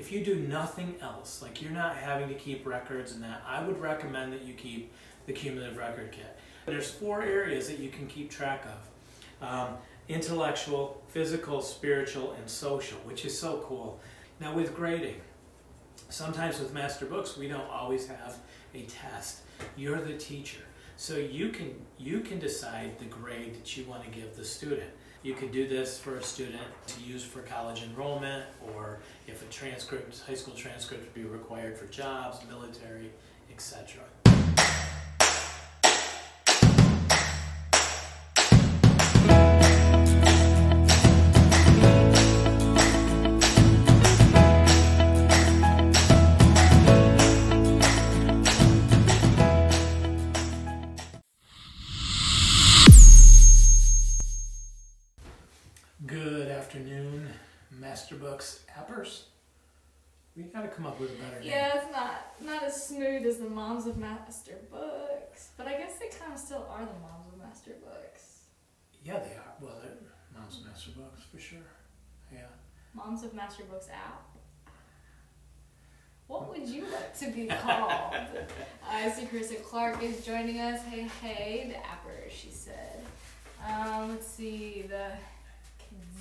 if you do nothing else, like you're not having to keep records and that, I would recommend that you keep the Cumulative Record Kit. There's 4 areas that you can keep track of. Intellectual, physical, spiritual, and social, which is so cool. Now with grading, sometimes with masterbooks, we don't always have a test. You're the teacher. So you can decide the grade that you want to give the student. You could do this for a student to use for college enrollment, or if a transcript, high school transcript would be required for jobs, military, etc. Good afternoon, Masterbooks appers. We gotta come up with a better name. Yeah, it's not as smooth as the moms of Masterbooks, but I guess they kind of still are the moms of Masterbooks. Yeah, they are. Well, they're moms of Masterbooks for sure. Yeah. Moms of Masterbooks app. What would you like to be called? I see Carissa Clark is joining us. Hey, the appers, she said. Let's see, the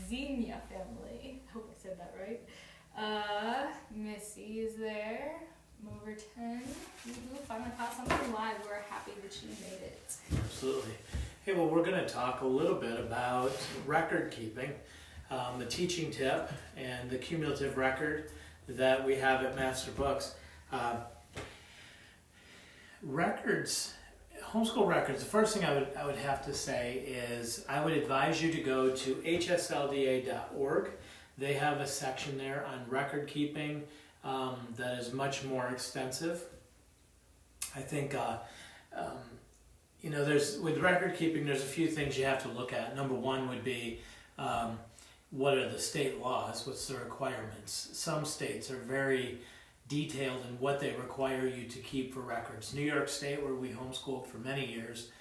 Xenia family. I hope I said that right. Missy is there. Moverton. Finally caught something live. We're happy that you made it. Absolutely. Hey, well, we're going to talk a little bit about record keeping, the teaching tip, and the cumulative record that we have at Masterbooks. Records. Homeschool records, the first thing I would have to say is I would advise you to go to hslda.org. They have a section there on record keeping that is much more extensive. I think, with record keeping, there's a few things you have to look at. Number one would be what are the state laws? What's the requirements? Some states are very detailed in what they require you to keep for records. New York State, where we homeschooled for many years,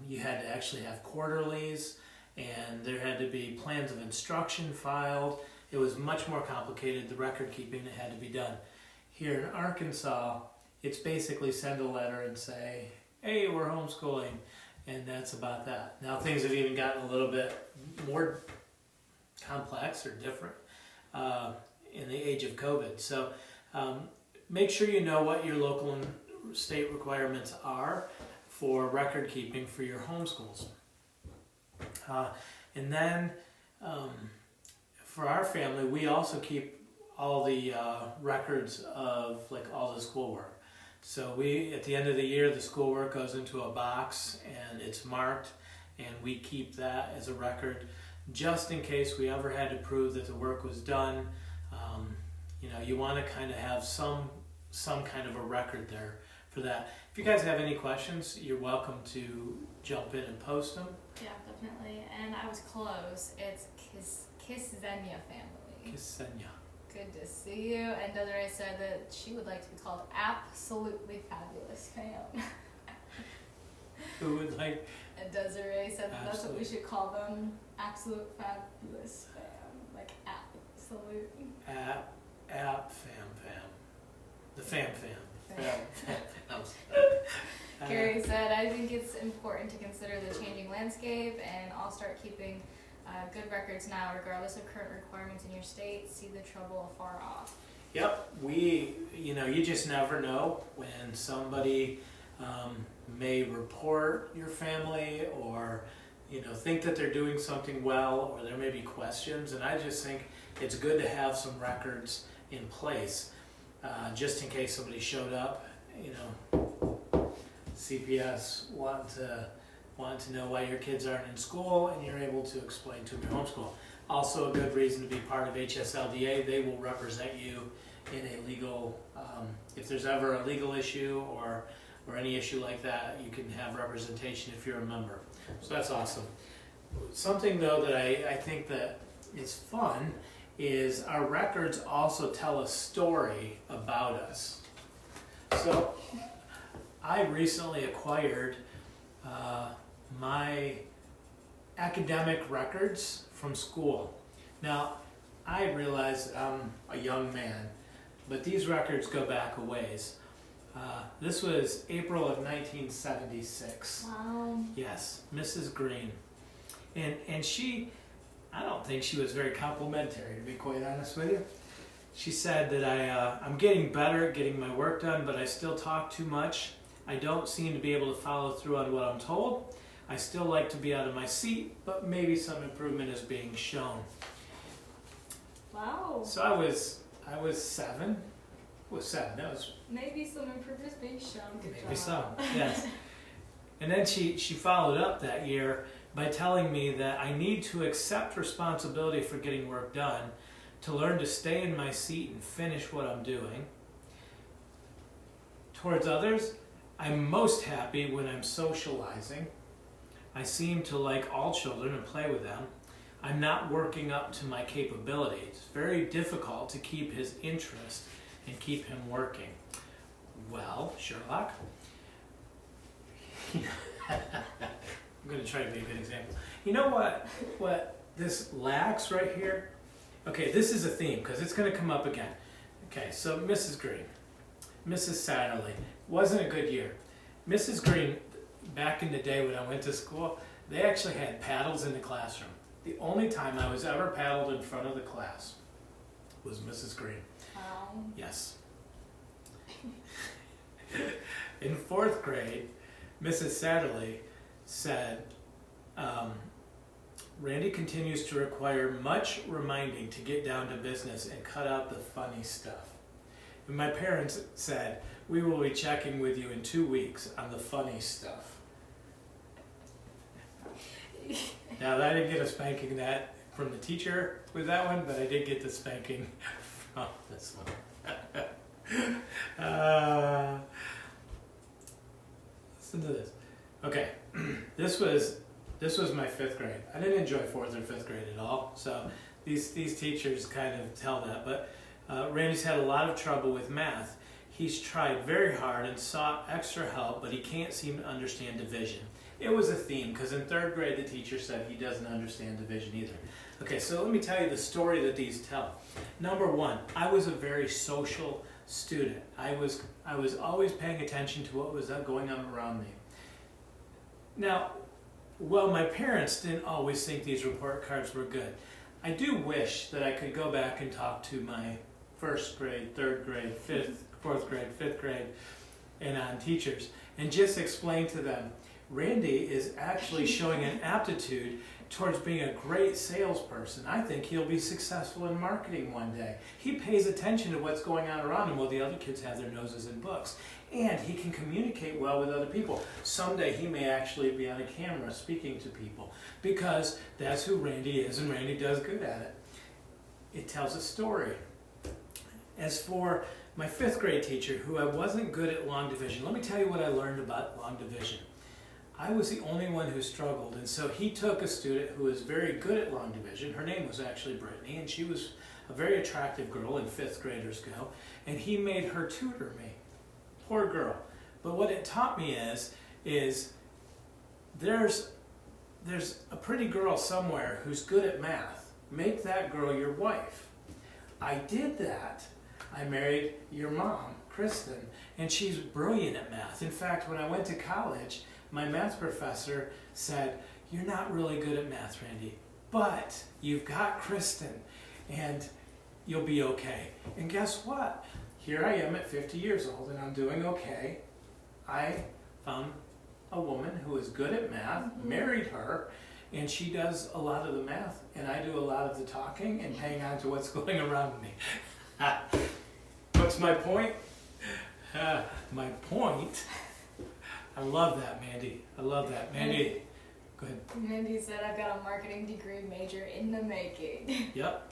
you had to actually have quarterlies, and there had to be plans of instruction filed. It was much more complicated, the record keeping that had to be done. Here in Arkansas, it's basically send a letter and say, hey, we're homeschooling, and that's about that. Now things have even gotten a little bit more complex or different in the age of COVID. So make sure you know what your local and state requirements are for record keeping for your homeschools. And then for our family, we also keep all the records of like all the schoolwork. So we, at the end of the year, the schoolwork goes into a box and it's marked, and we keep that as a record just in case we ever had to prove that the work was done. You want to kind of have some kind of a record there for that. If you guys have any questions, you're welcome to jump in and post them. Yeah, definitely. And I was close. It's Kissenia family. Kissenia. Good to see you. And Desiree said that she would like to be called Absolutely Fabulous Fam. Who would like? And Desiree said that that's what we should call them. Absolute Fabulous Fam. Like absolute. App fam. The fam. Carrie said, I think it's important to consider the changing landscape, and I'll start keeping good records now, regardless of current requirements in your state. See the trouble afar off. Yep, you just never know when somebody may report your family or think that they're doing something well, or there may be questions, and I just think it's good to have some records in place just in case somebody showed up, CPS want to know why your kids aren't in school, and you're able to explain to them your homeschool. Also a good reason to be part of HSLDA. They will represent you in a legal, if there's ever a legal issue or any issue like that, you can have representation if you're a member. So that's awesome. Something though that I think that is fun is our records also tell a story about us. So I recently acquired my academic records from school. Now, I realize I'm a young man, but these records go back a ways. This was April of 1976. Wow. Yes, Mrs. Green. And she, I don't think she was very complimentary, to be quite honest with you. She said that I'm getting better at getting my work done, but I still talk too much. I don't seem to be able to follow through on what I'm told. I still like to be out of my seat, but maybe some improvement is being shown. Wow. So I was 7. That was Maybe some improvements being shown. Good maybe job. some, yes. And then she followed up that year by telling me that I need to accept responsibility for getting work done, to learn to stay in my seat and finish what I'm doing. Towards others, I'm most happy when I'm socializing. I seem to like all children and play with them. I'm not working up to my capability. It's very difficult to keep his interest and keep him working. Well, Sherlock, I'm going to try to be a good example. You know what this lacks right here? Okay, this is a theme because it's going to come up again. Okay, so Mrs. Green, Mrs. Satterley, wasn't a good year. Mrs. Green, back in the day when I went to school, they actually had paddles in the classroom. The only time I was ever paddled in front of the class was Mrs. Green. Yes. In 4th grade, Mrs. Satterley said, Randy continues to require much reminding to get down to business and cut out the funny stuff. And my parents said, we will be checking with you in 2 weeks on the funny stuff. Now, I didn't get a spanking that from the teacher with that one, but I did get the spanking from this one. Listen to this. Okay, this was my 5th grade. I didn't enjoy 4th or 5th grade at all, so these teachers kind of tell that. But Randy's had a lot of trouble with math. He's tried very hard and sought extra help, but he can't seem to understand division. It was a theme, because in 3rd grade the teacher said he doesn't understand division either. Okay, so let me tell you the story that these tell. Number 1, I was a very social student. I was always paying attention to what was going on around me. Now, well, my parents didn't always think these report cards were good. I do wish that I could go back and talk to my 1st grade, 3rd grade, 4th grade, 5th grade, and on teachers, and just explain to them, Randy is actually showing an aptitude towards being a great salesperson. I think he'll be successful in marketing one day. He pays attention to what's going on around him while the other kids have their noses in books. And he can communicate well with other people. Someday he may actually be on a camera speaking to people, because that's who Randy is, and Randy does good at it. It tells a story. As for my 5th grade teacher, who I wasn't good at long division, let me tell you what I learned about long division. I was the only one who struggled, and so he took a student who was very good at long division. Her name was actually Brittany, and she was a very attractive girl, and 5th graders go, and he made her tutor me. Poor girl. But what it taught me is there's a pretty girl somewhere who's good at math. Make that girl your wife. I did that. I married your mom, Kristen, and she's brilliant at math. In fact, when I went to college, my math professor said, you're not really good at math, Randy, but you've got Kristen, and you'll be okay. And guess what? Here I am at 50 years old, and I'm doing okay. I found a woman who is good at math, married her, and she does a lot of the math, and I do a lot of the talking and paying on to what's going around me. What's my point? My point... I love that, Mandy. I love that. Mandy, go ahead. Mandy said, I've got a marketing degree major in the making. Yep.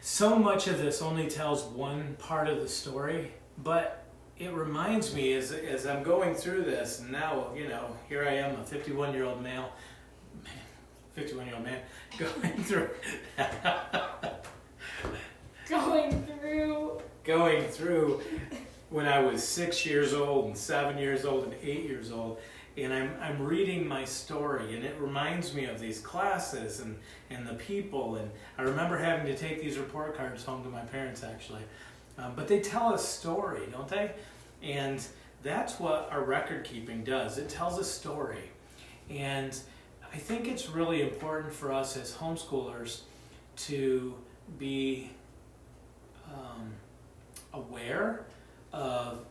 So much of this only tells one part of the story, but it reminds me as I'm going through this, and now, here I am, a 51-year-old man, going through... Going through when I was 6 years old and 7 years old and 8 years old, and I'm reading my story, and it reminds me of these classes and the people. And I remember having to take these report cards home to my parents, actually. But they tell a story, don't they? And that's what our record keeping does. It tells a story. And I think it's really important for us as homeschoolers to be aware of,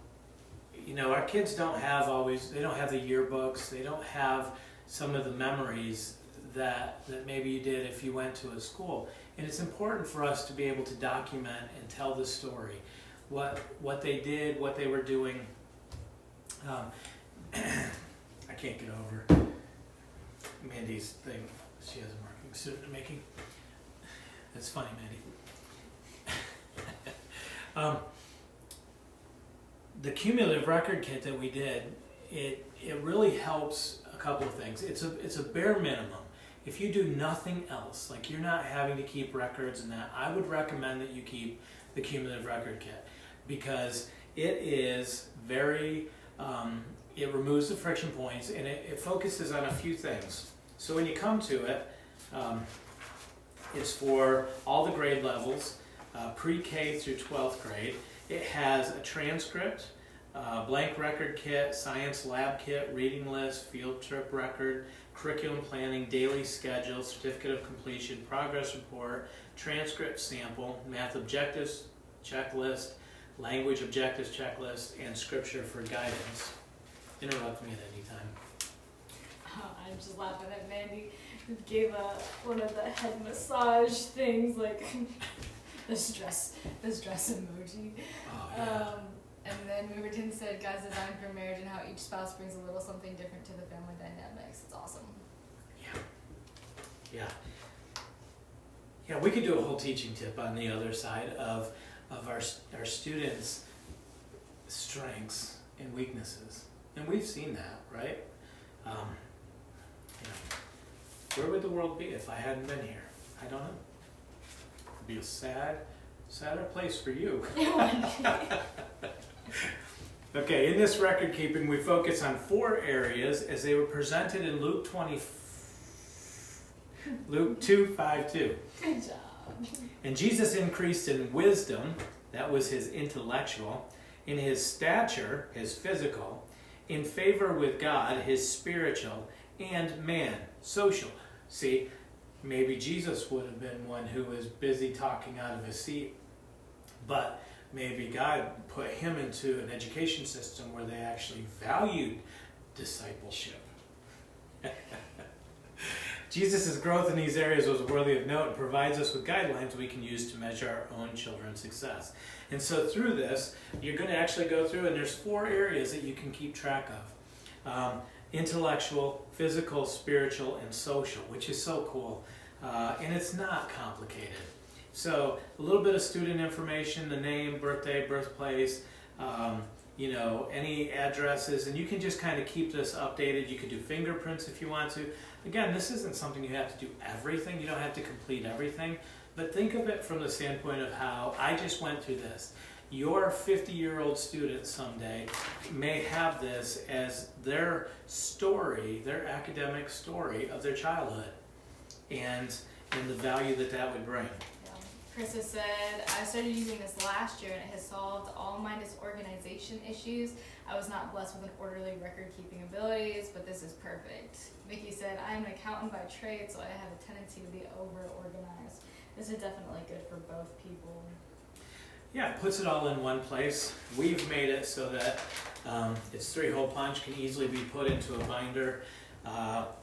our kids don't have the yearbooks, they don't have some of the memories that maybe you did if you went to a school. And it's important for us to be able to document and tell the story, what they did, what they were doing. I can't get over Mandy's thing. She has a marketing student making. That's funny, Mandy. The cumulative record kit that we did, it really helps a couple of things. It's a bare minimum. If you do nothing else, like you're not having to keep records and that, I would recommend that you keep the cumulative record kit, because it is very, it removes the friction points, and it focuses on a few things. So when you come to it, it's for all the grade levels, pre-K through 12th grade. It has a transcript, blank record kit, science lab kit, reading list, field trip record, curriculum planning, daily schedule, certificate of completion, progress report, transcript sample, math objectives checklist, language objectives checklist, and scripture for guidance. Interrupt me at any time. I'm just laughing at Mandy. Gave one of the head massage things, like the stress emoji. Oh, yeah. And then Riverton said, God's design for marriage and how each spouse brings a little something different to the family dynamics. It's awesome. Yeah, we could do a whole teaching tip on the other side of our students' strengths and weaknesses. And we've seen that, right? Where would the world be if I hadn't been here? I don't know. It'd be a sadder place for you. Okay, in this record keeping, we focus on 4 areas as they were presented in Luke 2:5-2. Good job. And Jesus increased in wisdom, that was his intellectual, in his stature, his physical, in favor with God, his spiritual, and man, social. See, maybe Jesus would have been one who was busy talking out of his seat, but maybe God put him into an education system where they actually valued discipleship. Jesus' growth in these areas was worthy of note and provides us with guidelines we can use to measure our own children's success. And so through this, you're going to actually go through, and there's 4 areas that you can keep track of. Intellectual, physical, spiritual, and social, which is so cool. And it's not complicated. So a little bit of student information, the name, birthday, birthplace, any addresses, and you can just kind of keep this updated. You can do fingerprints if you want to. Again, this isn't something you have to do everything. You don't have to complete everything. But think of it from the standpoint of how I just went through this. Your 50-year-old student someday may have this as their story, their academic story of their childhood, and the value that would bring. Chris has said, I started using this last year and it has solved all my disorganization issues. I was not blessed with an orderly record-keeping abilities, but this is perfect. Vicky said, I am an accountant by trade, so I have a tendency to be over-organized. This is definitely good for both people. Yeah, it puts it all in one place. We've made it so that its 3-hole punch can easily be put into a binder.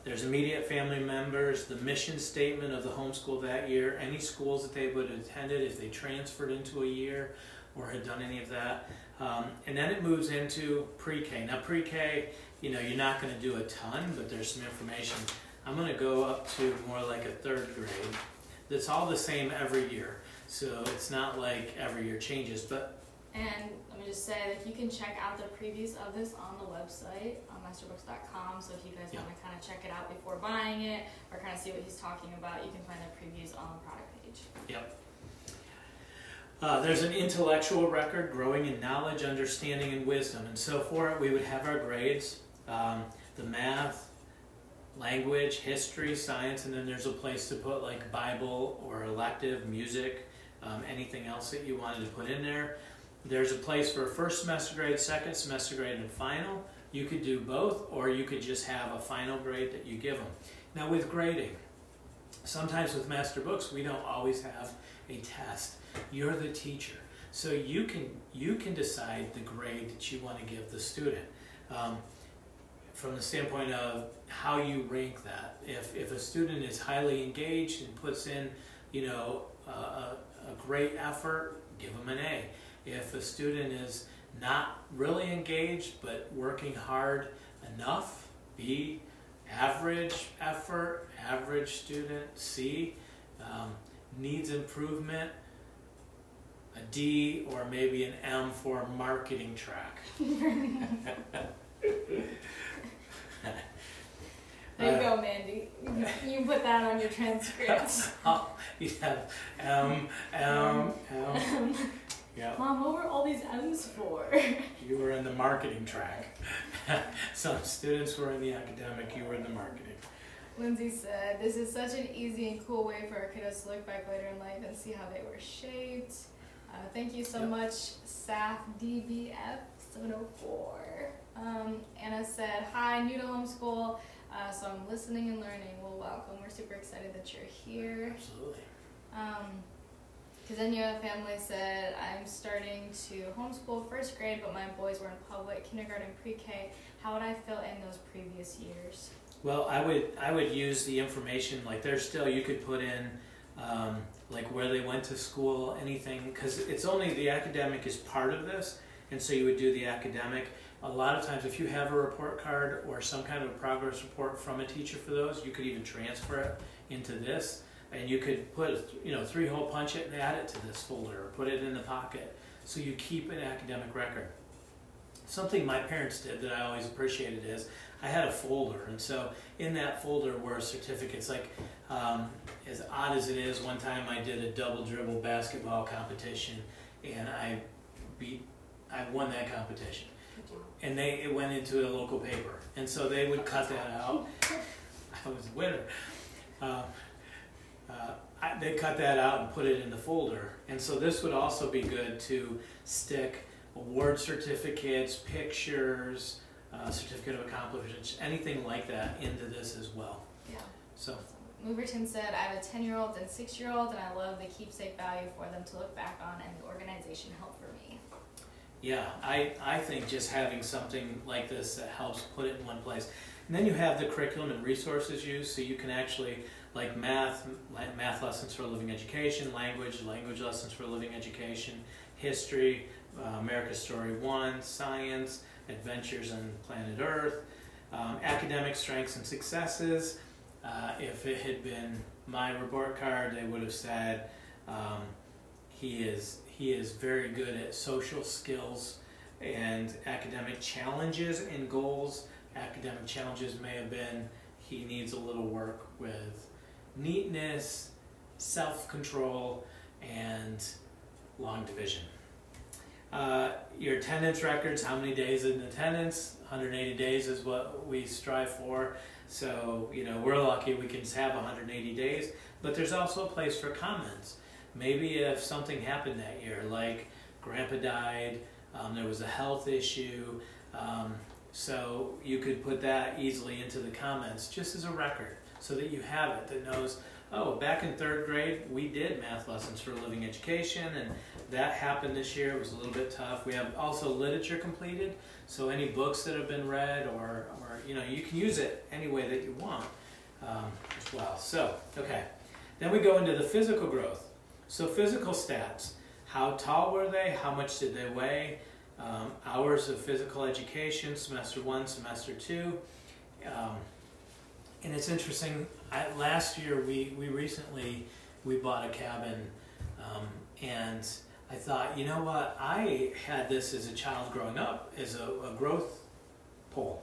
There's immediate family members, the mission statement of the homeschool that year, any schools that they would have attended if they transferred into a year or had done any of that. And then it moves into pre-K. Now pre-K, you're not going to do a ton, but there's some information. I'm going to go up to more like a 3rd grade. That's all the same every year. So it's not like every year changes, but... And let me just say that you can check out the previews of this on the website on masterbooks.com. So if you guys want to kind of check it out before buying it or kind of see what he's talking about, you can find the previews on the product page. Yep. There's an intellectual record, growing in knowledge, understanding, and wisdom. And so for it, we would have our grades. the math, language, history, science, and then there's a place to put like Bible or elective, music, anything else that you wanted to put in there. There's a place for first semester grade, second semester grade, and final. You could do both, or you could just have a final grade that you give them. Now with grading, sometimes with master books, we don't always have a test. You're the teacher, so you can decide the grade that you want to give the student. From the standpoint of how you rank that. If a student is highly engaged and puts in, a great effort, give them an A. If a student is not really engaged but working hard enough, B. Average effort, average student, C. Needs improvement, a D, or maybe an M for marketing track. There you go, Mandy. You put that on your transcripts. You have M. Yeah. Mom, what were all these M's for? You were in the marketing track. Some students were in the academic, you were in the marketing. Lindsay said, this is such an easy and cool way for our kiddos to look back later in life and see how they were shaped. Thank you so much, SAF DBF 704. Anna said, hi, new to homeschool, so I'm listening and learning. Well, welcome. We're super excited that you're here. Absolutely. Kazenia family said, I'm starting to homeschool first grade, but my boys were in public, kindergarten, pre-K. How would I fill in those previous years? Well, I would use the information, like there's still, you could put in like where they went to school, anything, because it's only the academic is part of this, and so you would do the academic. A lot of times if you have a report card or some kind of a progress report from a teacher for those, you could even transfer it into this, and you could put, 3-hole punch it and add it to this folder, or put it in the pocket, so you keep an academic record. Something my parents did that I always appreciated is I had a folder, and so in that folder were certificates. Like, as odd as it is, one time I did a double dribble basketball competition, and I won that competition. And it went into a local paper, and so they would cut that out. I was a winner. They cut that out and put it in the folder, and so this would also be good to stick award certificates, pictures, certificate of accomplishments, anything like that into this as well. Yeah. So. Moverton said, I have a 10-year-old and 6-year-old, and I love the keepsake value for them to look back on, and the organization helped for me. Yeah, I think just having something like this that helps put it in one place. And then you have the curriculum and resources used, so you can actually, like math lessons for living education, language lessons for living education, history, America's Story 1, science, adventures on planet Earth, academic strengths and successes. If it had been my report card, they would have said he is very good at social skills and academic challenges and goals. Academic challenges may have been he needs a little work with neatness, self-control, and long division. Your attendance records, how many days in attendance? 180 days is what we strive for. So, we're lucky we can have 180 days, but there's also a place for comments. Maybe if something happened that year, like grandpa died, there was a health issue, so you could put that easily into the comments just as a record so that you have it that knows, oh, back in 3rd grade, we did math lessons for living education, and that happened this year. It was a little bit tough. We have also literature completed, so any books that have been read or you can use it any way that you want as well. So, okay. Then we go into the physical growth. So physical stats. How tall were they? How much did they weigh? Hours of physical education, semester 1, semester 2. And it's interesting, last year we bought a cabin, and I thought, you know what, I had this as a child growing up as a growth pole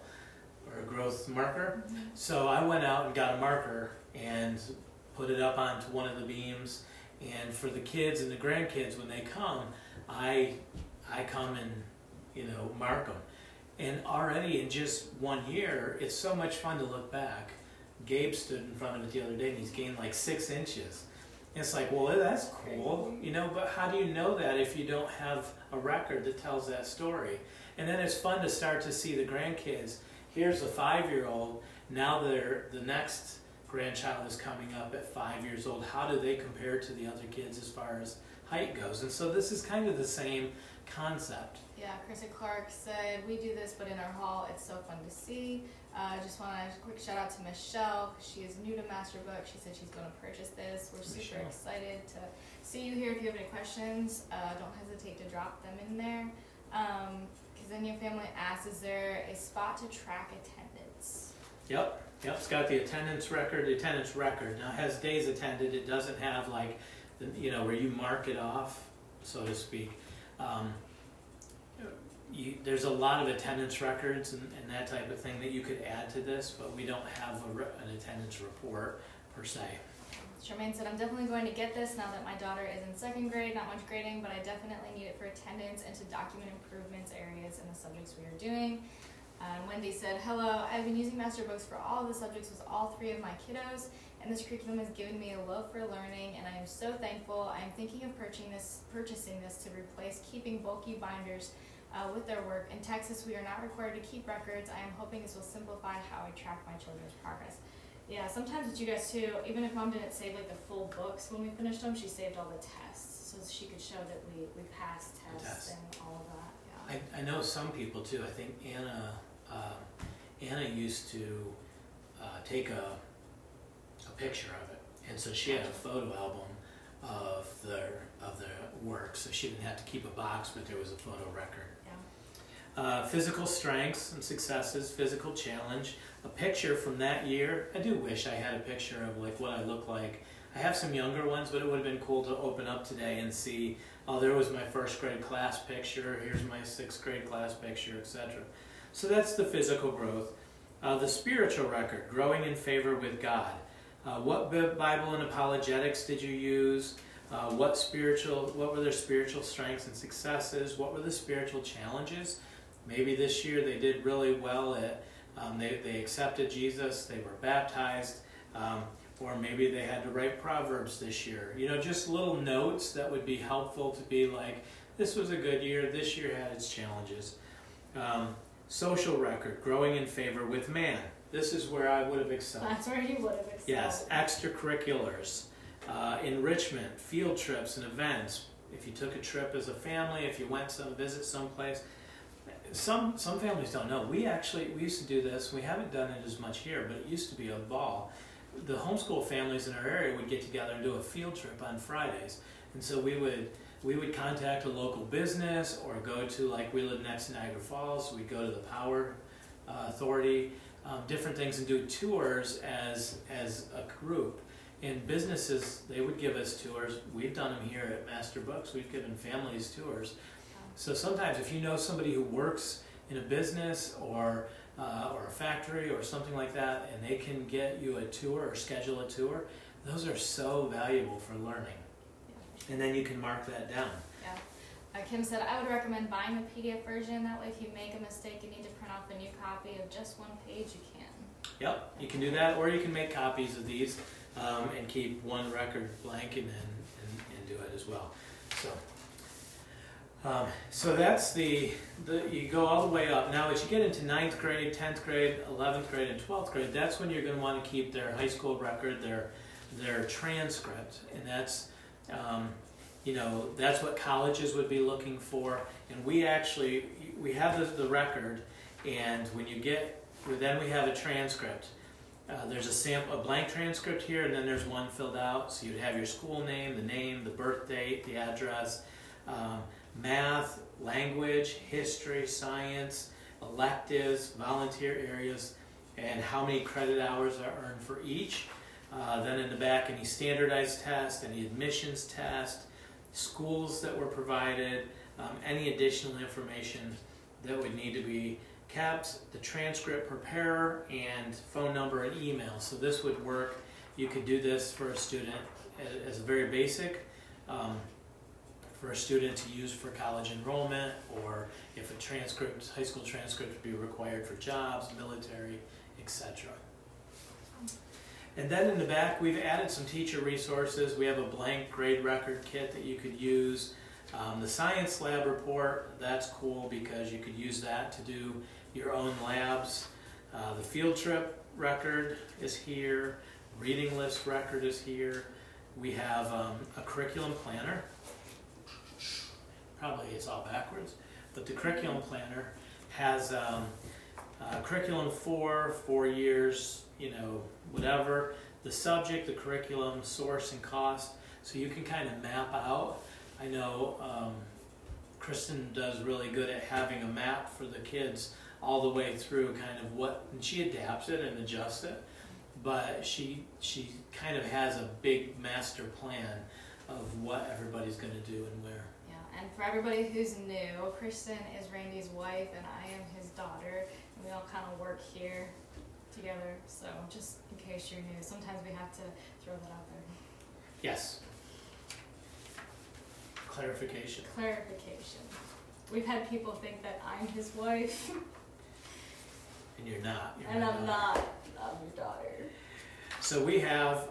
or a growth marker. Mm-hmm. So I went out and got a marker and put it up onto one of the beams, and for the kids and the grandkids when they come, I come and mark them. And already in just 1 year, it's so much fun to look back. Gabe stood in front of it the other day and he's gained like 6 inches. And it's like, well, that's cool, you know, but how do you know that if you don't have a record that tells that story? And then it's fun to start to see the grandkids. Here's a 5-year-old, now the next grandchild is coming up at 5 years old. How do they compare to the other kids as far as height goes? And so this is kind of the same concept. Yeah, Chris and Clark said, we do this, but in our hall, it's so fun to see. Just want a quick shout out to Michelle. She is new to Masterbooks. She said she's going to purchase this. We're super excited to see you here. If you have any questions, don't hesitate to drop them in there. Because then your family asks, is there a spot to track attendance? Yep, it's got the attendance record. Now it has days attended. It doesn't have like, where you mark it off, so to speak. There's a lot of attendance records and that type of thing that you could add to this, but we don't have an attendance report per se. Charmaine said, I'm definitely going to get this now that my daughter is in 2nd grade, not much grading, but I definitely need it for attendance and to document improvements areas in the subjects we are doing. Wendy said, hello, I've been using Masterbooks for all of the subjects with all 3 of my kiddos, and this curriculum has given me a love for learning, and I am so thankful. I am thinking of purchasing this to replace keeping bulky binders with their work. In Texas, we are not required to keep records. I am hoping this will simplify how I track my children's progress. Yeah, sometimes with you guys too, even if Mom didn't save like the full books when we finished them, she saved all the tests so she could show that we passed tests and all of that. Yeah. I know some people too. I think Anna used to take a picture of it, and so she had a photo album of their work, so she didn't have to keep a box, but there was a photo record. Physical strengths and successes, physical challenge, a picture from that year. I do wish I had a picture of like what I look like. I have some younger ones, but it would have been cool to open up today and see, oh, there was my 1st grade class picture, here's my 6th grade class picture, etc. So that's the physical growth. The spiritual record, growing in favor with God. What Bible and apologetics did you use? What were their spiritual strengths and successes? What were the spiritual challenges? Maybe this year they did really well at, they accepted Jesus, they were baptized, or maybe they had to write Proverbs this year. Just little notes that would be helpful to be like, this was a good year, this year had its challenges. Social record, growing in favor with man. This is where I would have excelled. That's where you would have excelled. Yes, extracurriculars, enrichment, field trips and events. If you took a trip as a family, if you went to visit someplace. Some families don't know. We used to do this. We haven't done it as much here, but it used to be a ball. The homeschool families in our area would get together and do a field trip on Fridays. And so we would contact a local business or go to, like we live next to Niagara Falls, so we'd go to the power authority, different things, and do tours as a group. And businesses, they would give us tours. We've done them here at Masterbooks. We've given families tours. So sometimes if you know somebody who works in a business or a factory or something like that, and they can get you a tour or schedule a tour, those are so valuable for learning. Yeah. And then you can mark that down. Yeah. Kim said, I would recommend buying the PDF version. That way if you make a mistake and need to print off a new copy of just 1 page, you can. Yep, you can do that, or you can make copies of these and keep 1 record blank and do it as well. So that's you go all the way up. Now as you get into 9th grade, 10th grade, 11th grade, and 12th grade, that's when you're going to want to keep their high school record, their transcript, and that's that's what colleges would be looking for. And we have the record, and then we have a transcript. There's a blank transcript here, and then there's one filled out. So you'd have your school name, the birth date, the address, math, language, history, science, electives, volunteer areas, and how many credit hours are earned for each. Then in the back, any standardized test, any admissions test, schools that were provided, any additional information that would need to be kept, the transcript preparer, and phone number and email. So this would work. You could do this for a student as a very basic. for a student to use for college enrollment, or if a transcript, high school transcript would be required for jobs, military, etc. And then in the back, we've added some teacher resources. We have a blank grade record kit that you could use. The science lab report, that's cool because you could use that to do your own labs. The field trip record is here. Reading list record is here. We have a curriculum planner. Probably it's all backwards, but the curriculum planner has curriculum for 4 years, you know, whatever, the subject, the curriculum, source, and cost, so you can kind of map out. I know Kristen does really good at having a map for the kids all the way through, kind of what, and she adapts it and adjusts it, but she kind of has a big master plan of what everybody's going to do and where. Yeah, and for everybody who's new, Kristen is Randy's wife and I am his daughter, and we all kind of work here together, so just in case you're new, sometimes we have to throw that out there. Yes. Clarification. Clarification. We've had people think that I'm his wife. And you're not. And I'm not. I'm your daughter. So we have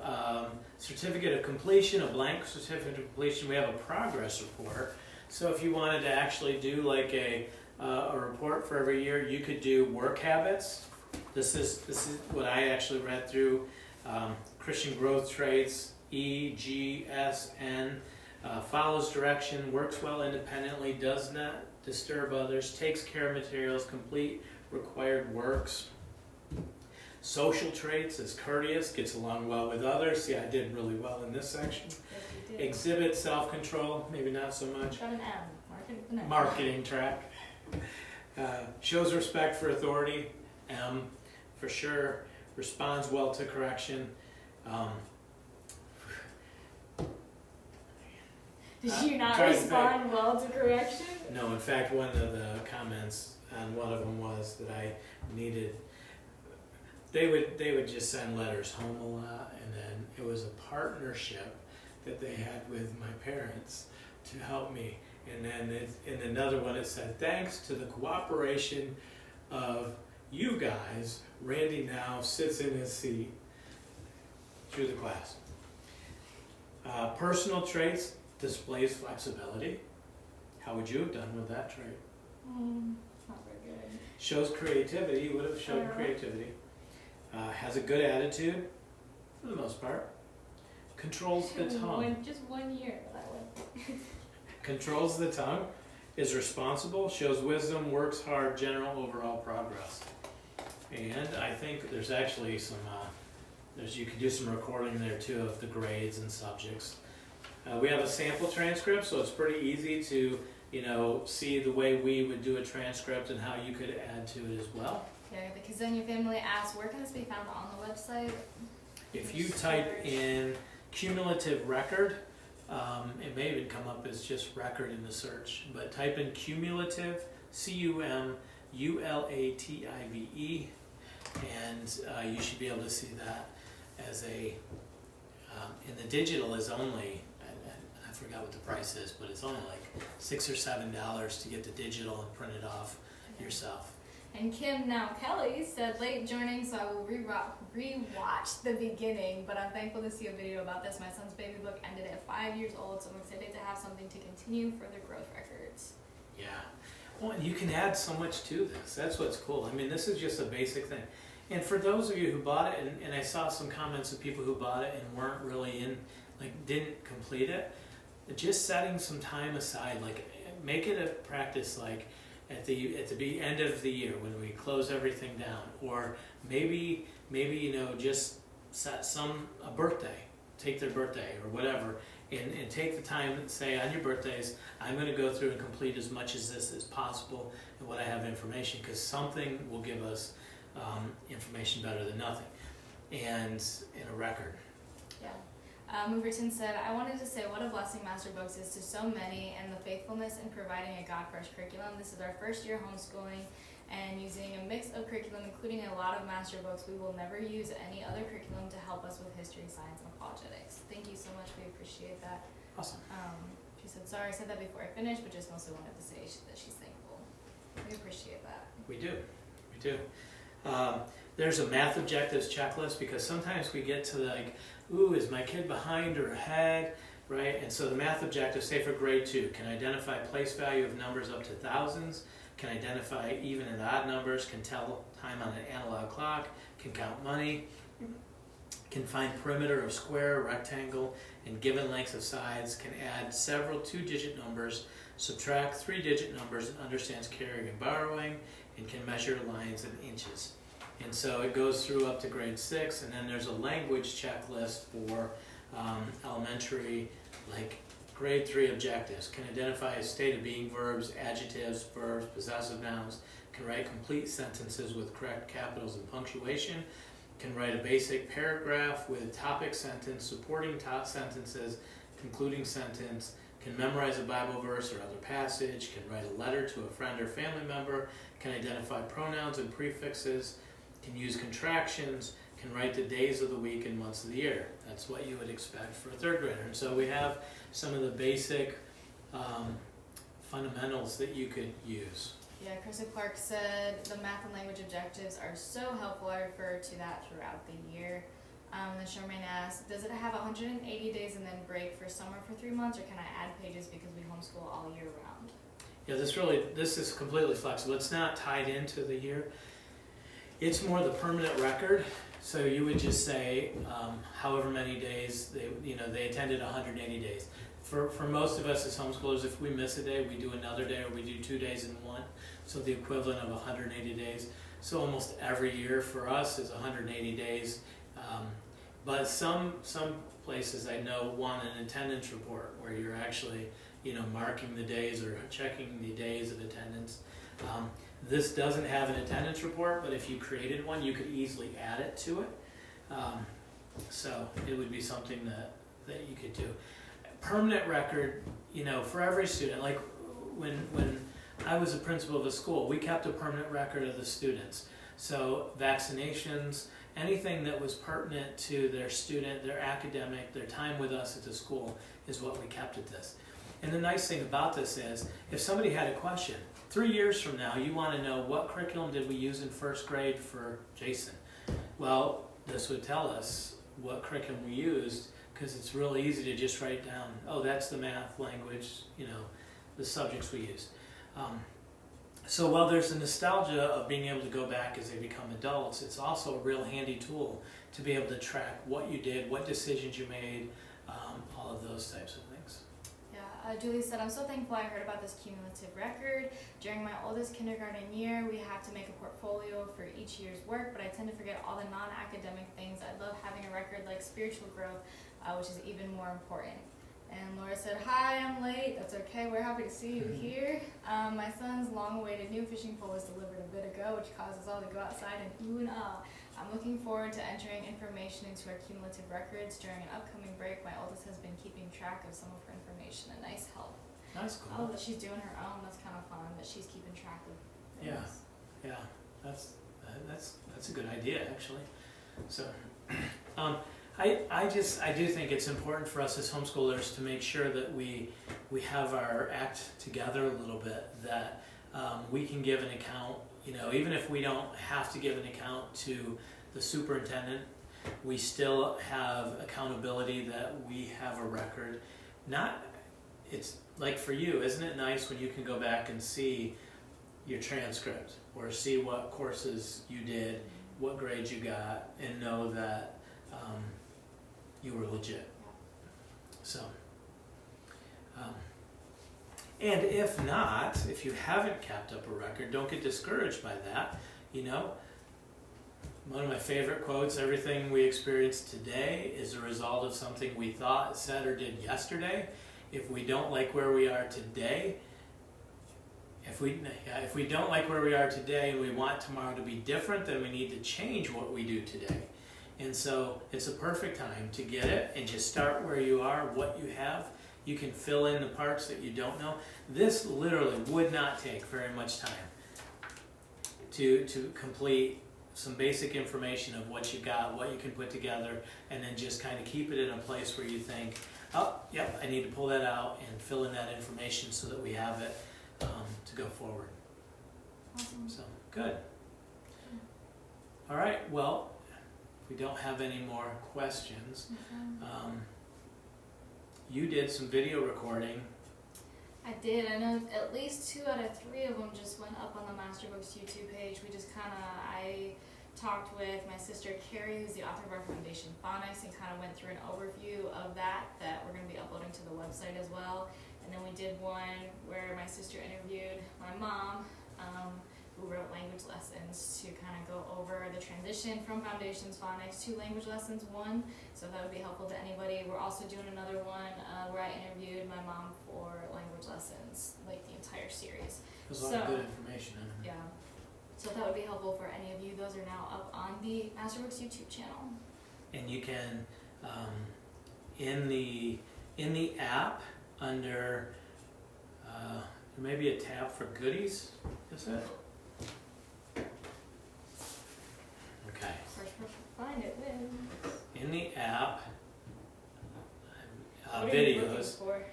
certificate of completion, a blank certificate of completion. We have a progress report. So if you wanted to actually do like a report for every year, you could do work habits. This is what I actually read through. Christian growth traits, E, G, S, N. Follows direction, works well independently, does not disturb others, takes care of materials, complete required works. Social traits is courteous, gets along well with others. See, I did really well in this section. Yes, you did. Exhibit self-control, maybe not so much. Got an M. Marketing with an M. Marketing track. Shows respect for authority, M for sure. Responds well to correction. Did you not respond well to correction? No, in fact, one of the comments on one of them was that I needed, they would just send letters home a lot, and then it was a partnership that they had with my parents to help me. And then in another one it said, thanks to the cooperation of you guys, Randy now sits in his seat through the class. Personal traits, displays flexibility. How would you have done with that trait? Not very good. Shows creativity, you would have shown creativity. Has a good attitude, for the most part. Controls the tongue. Just 1 year that went. Controls the tongue. Is responsible, shows wisdom, works hard, general overall progress. And I think there's actually some, you could do some recording there too of the grades and subjects. We have a sample transcript, so it's pretty easy to, see the way we would do a transcript and how you could add to it as well. Yeah, because then your family asks, where can this be found on the website? If you type in cumulative record, it may even come up as just record in the search, but type in cumulative, C-U-M-U-L-A-T-I-V-E, and you should be able to see that as a, and the digital is only, I forgot what the price is, but it's only like $6 or $7 to get the digital and print it off yourself. And Kim, now Kelly, said late joining, so I will rewatch the beginning, but I'm thankful to see a video about this. My son's baby book ended at 5 years old, so I'm excited to have something to continue further growth records. Yeah. Well, and you can add so much to this. That's what's cool. I mean, this is just a basic thing. And for those of you who bought it, and I saw some comments of people who bought it and weren't really in, didn't complete it, just setting some time aside, make it a practice, at the end of the year when we close everything down, or maybe just set a birthday, take their birthday or whatever, and take the time and say on your birthdays, I'm going to go through and complete as much as this as possible and what I have information, because something will give us information better than nothing, and in a record. Yeah. Moverton said, I wanted to say what a blessing Masterbooks is to so many, and the faithfulness in providing a God-first curriculum. This is our first year homeschooling and using a mix of curriculum, including a lot of Masterbooks. We will never use any other curriculum to help us with history, science, and apologetics. Thank you so much. We appreciate that. Awesome. She said, sorry I said that before I finished, but just mostly wanted to say that she's thankful. We appreciate that. We do. There's a math objectives checklist, because sometimes we get to like, ooh, is my kid behind or ahead, right? And so the math objectives, say for grade 2, can identify place value of numbers up to thousands, can identify even and odd numbers, can tell time on an analog clock, can count money, can find perimeter of square, rectangle, and given lengths of sides, can add several 2-digit numbers, subtract 3-digit numbers, and understands carrying and borrowing, and can measure lines in inches. And so it goes through up to grade 6, and then there's a language checklist for elementary, like grade 3 objectives. Can identify a state of being verbs, adjectives, verbs, possessive nouns, can write complete sentences with correct capitals and punctuation, can write a basic paragraph with topic sentence, supporting top sentences, concluding sentence, can memorize a Bible verse or other passage, can write a letter to a friend or family member, can identify pronouns and prefixes, can use contractions, can write the days of the week and months of the year. That's what you would expect for a 3rd grader. And so we have some of the basic fundamentals that you could use. Yeah, Chris and Clark said the math and language objectives are so helpful. I refer to that throughout the year. Then Charmaine asked, does it have 180 days and then break for summer for 3 months, or can I add pages because we homeschool all year round? Yeah, this is completely flexible. It's not tied into the year. It's more the permanent record. So you would just say however many days they attended 180 days. For most of us as homeschoolers, if we miss a day, we do another day, or we do 2 days in one. So the equivalent of 180 days. So almost every year for us is 180 days. But some places I know want an attendance report where you're actually marking the days or checking the days of attendance. This doesn't have an attendance report, but if you created one, you could easily add it to it. So it would be something that you could do. Permanent record, for every student. Like when I was a principal of a school, we kept a permanent record of the students. So vaccinations, anything that was pertinent to their student, their academic, their time with us at the school is what we kept at this. And the nice thing about this is, if somebody had a question, 3 years from now, you want to know what curriculum did we use in 1st grade for Jason? Well, this would tell us what curriculum we used, because it's really easy to just write down, oh, that's the math, language, the subjects we used. So while there's a nostalgia of being able to go back as they become adults, it's also a real handy tool to be able to track what you did, what decisions you made, all of those types of things. Yeah, Julie said, I'm so thankful I heard about this cumulative record. During my oldest kindergarten year, we have to make a portfolio for each year's work, but I tend to forget all the non-academic things. I love having a record like spiritual growth, which is even more important. And Laura said, hi, I'm late. That's okay. We're happy to see you here. My son's long-awaited new fishing pole was delivered a bit ago, which caused us all to go outside and ooh and ah. I'm looking forward to entering information into our cumulative records during an upcoming break. My oldest has been keeping track of some of her information. A nice help. That's cool. Oh, that she's doing her own. That's kind of fun. That she's keeping track of things. Yeah, that's a good idea, actually. So, I do think it's important for us as homeschoolers to make sure that we have our act together a little bit, that we can give an account, even if we don't have to give an account to the superintendent, we still have accountability that we have a record. It's like for you, isn't it nice when you can go back and see your transcript or see what courses you did, what grades you got, and know that you were legit. So, and if you haven't kept up a record, don't get discouraged by that. One of my favorite quotes, everything we experience today is a result of something we thought, said, or did yesterday. If we don't like where we are today, if we don't like where we are today and we want tomorrow to be different, then we need to change what we do today. And so it's a perfect time to get it and just start where you are, what you have. You can fill in the parts that you don't know. This literally would not take very much time to complete some basic information of what you got, what you can put together, and then just kind of keep it in a place where you think, Oh, yep, I need to pull that out and fill in that information so that we have it to go forward. Awesome. So, good. All right, well, if we don't have any more questions, you did some video recording. I did. I know at least 2 out of 3 of them just went up on the Masterbooks YouTube page. We just I talked with my sister Carrie, who's the author of our Foundation Phonics, and kind of went through an overview of that we're going to be uploading to the website as well. And then we did one where my sister interviewed my mom, who wrote language lessons, to kind of go over the transition from Foundations Phonics to Language Lessons 1. So that would be helpful to anybody. We're also doing another one where I interviewed my mom for language lessons, like the entire series. There's a lot of good information in them. Yeah. So that would be helpful for any of you. Those are now up on the Masterbooks YouTube channel. And you can, in the app, under, there may be a tab for goodies, is it? Okay. First person to find it wins. In the app, What are you looking videos, for?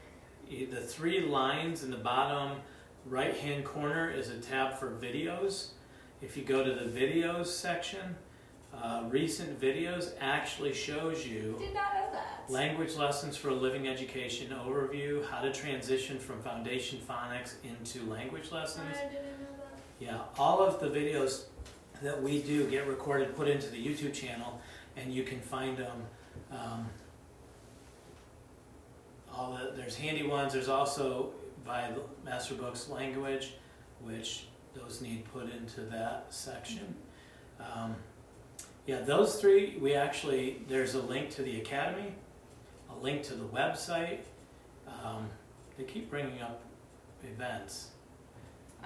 the 3 lines in the bottom right-hand corner is a tab for videos. If you go to the videos section, recent videos actually shows you Did not know that. language lessons for a living education overview, how to transition from Foundation Phonics into language lessons. I didn't know that. Yeah, all of the videos that we do get recorded, put into the YouTube channel, and you can find them. There's handy ones. There's also by Masterbooks Language, which those need put into that section. Yeah, those 3, there's a link to the Academy, a link to the website. They keep bringing up events.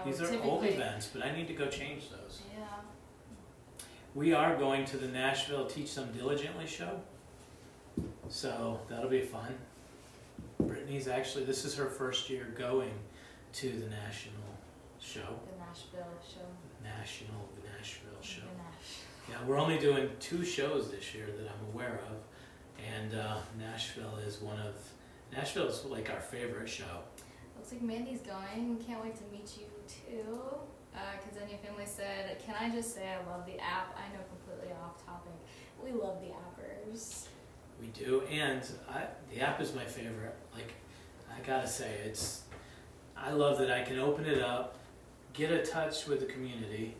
These are old events, but I need to go change those. Yeah. We are going to the Nashville Teach Them Diligently show, so that'll be fun. Brittany's this is her first year going to the national show. The Nashville show. The Nashville show. The Nash. Yeah, we're only doing 2 shows this year that I'm aware of, and Nashville is like our favorite show. Looks like Mandy's going. We can't wait to meet you too. Because then your family said, can I just say I love the app? I know, completely off topic. We love the appers. We do, and the app is my favorite. Like, I gotta say, I love that I can open it up, get a touch with the community,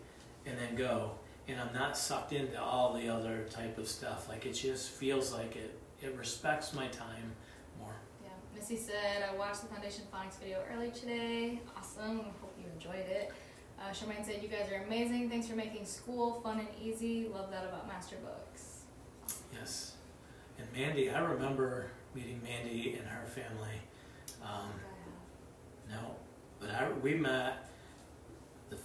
and then go. And I'm not sucked into all the other type of stuff. Like, it just feels like it respects my time more. Yeah, Missy said, I watched the Foundation Phonics video earlier today. Awesome, hope you enjoyed it. Charmaine said, you guys are amazing. Thanks for making school fun and easy. Love that about Masterbooks. Yes. And Mandy, I remember meeting Mandy and her family. No, but we met the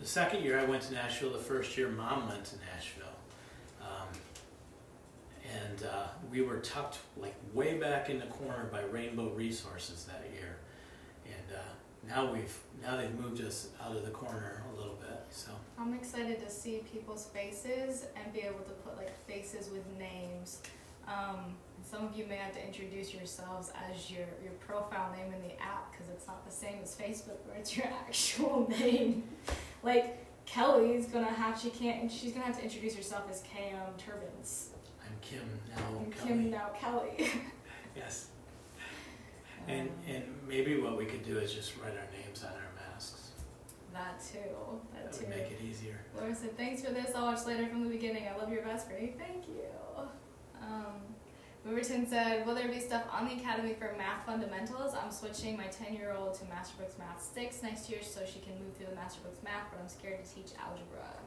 second year I went to Nashville. The first year Mom went to Nashville, and we were tucked like way back in the corner by Rainbow Resources that year, and now they've moved us out of the corner a little bit. So I'm excited to see people's faces and be able to put like faces with names. Some of you may have to introduce yourselves as your profile name in the app, because it's not the same as Facebook where it's your actual name. Like Kelly's gonna have she's gonna have to introduce herself as KM Turbans. I'm Kim now. I'm Kelly. Kim now Kelly. Yes. And maybe what we could do is just write our names on our masks. That too. That would make it easier. Laura said, thanks for this. I'll watch later from the beginning. I love your best, Brittany. Thank you. Riverton said, will there be stuff on the Academy for math fundamentals? I'm switching my 10-year-old to Masterbooks Math 6 next year so she can move through the Masterbooks Math, but I'm scared to teach algebra.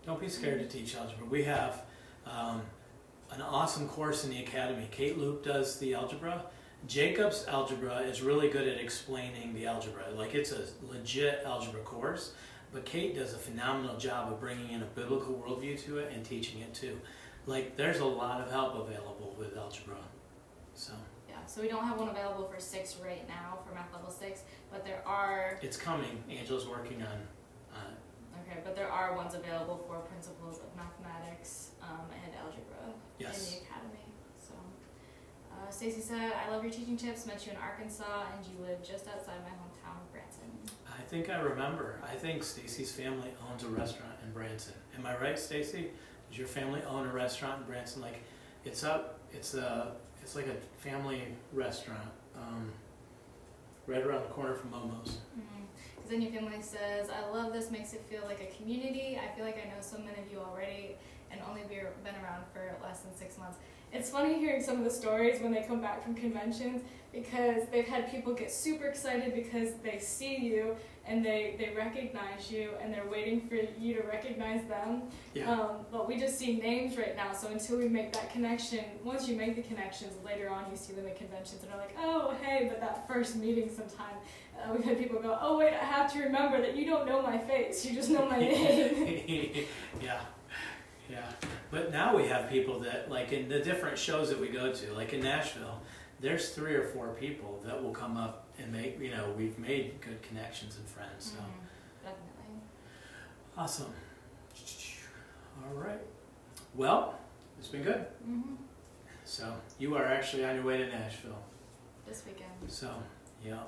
Don't be scared to teach algebra. We have an awesome course in the Academy. Kate Loop does the algebra. Jacob's algebra is really good at explaining the algebra. Like, it's a legit algebra course, but Kate does a phenomenal job of bringing in a biblical worldview to it and teaching it too. Like, there's a lot of help available with algebra. So yeah, so we don't have one available for 6 right now for math level 6, but there are. It's coming. Angela's working on it. Okay, but there are ones available for principles of mathematics and algebra in the Academy. So Stacy said, I love your teaching tips, met you in Arkansas, and you live just outside my hometown of Branson. I think I remember. I think Stacy's family owns a restaurant in Branson. Am I right, Stacy? Does your family own a restaurant in Branson? Like, it's like a family restaurant, right around the corner from Momo's. Because then your family says, I love this, makes it feel like a community. I feel like I know so many of you already and only been around for less than 6 months. It's funny hearing some of the stories when they come back from conventions, because they've had people get super excited because they see you and they recognize you and they're waiting for you to recognize them. Yeah. But we just see names right now, so until we make that connection, once you make the connections, later on you see them at conventions and are like, oh, hey, but that first meeting sometime, we've had people go, oh, wait, I have to remember that you don't know my face, you just know my name. Yeah. Yeah, but now we have people that, like in the different shows that we go to, like in Nashville, there's 3 or 4 people that will come up and make, we've made good connections and friends, so. Definitely. Awesome. All right. Well, it's been good. So, you are actually on your way to Nashville. This weekend. So, yeah.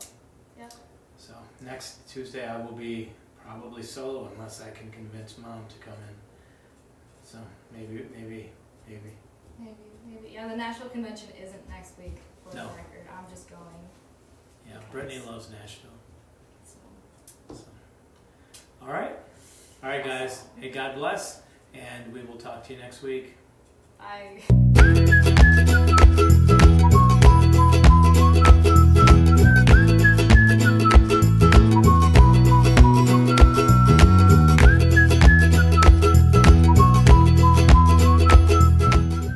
Yep. So, next Tuesday I will be probably solo unless I can convince Mom to come in. So maybe. Yeah, the Nashville convention isn't next week, for the No. record. I'm just going. Yeah, Brittany loves Nashville. So. All right, guys. Hey, God bless, and we will talk to you next week. Bye.